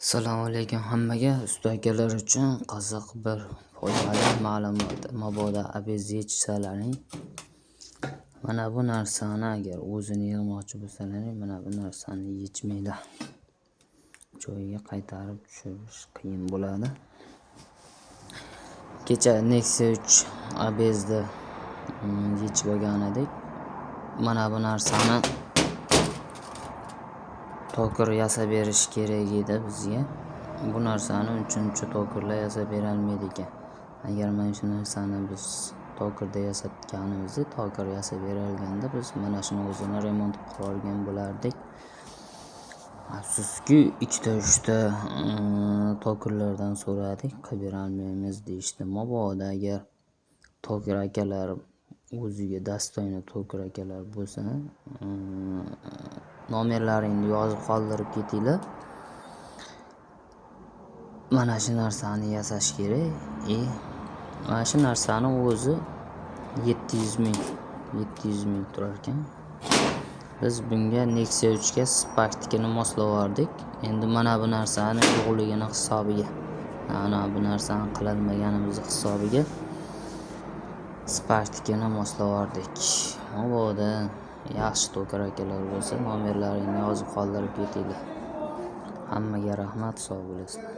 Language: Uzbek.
Assalomu alaykum hammaga. Usta akalar uchun qiziq bir foydali ma'lumot. Mabodo abez yechsalaring, mana bu narsani agar o'zini yig'moqchi bo'lsalaring, mana bu narsani yechmaydi. Joyiga qaytarib tushirish qiyin bo'ladi. Kecha Nexia 3 abezni yechib olgan edik. Mana bu narsani toker yasab berish kerak edi bizga. Bu narsani uchinchi tokerlar yasab bera olmaydi ekan. Agar mana shu narsani biz tokerda yasatganimizda, toker yasab bera olganda biz mana shuni o'zini remont qilib olgan bo'lardik. Afsuski 2-3 tokerlardan so'radik, qilib bera olmaymiz deyishdi. Mabodo agar toker akalar o'ziga dostoyni toker akalar bo'lsa, nomerlaringni yozib qoldirib ketinglar. Mana shu narsani yasash kerak. Mana shu narsani o'zi 700 ming turar ekan. Biz bunga Nexia 3 ga Spark'ni moslavordik. Endi mana bu narsani yo'qligini hisobiga, mana bu narsani qilolmaganimiz hisobiga Spark'ni moslavordik. Mabodo yaxshi toker akalar bo'lsa, nomerlaringni yozib qoldirib ketinglar. Hammaga rahmat, sog' bo'lasizlar.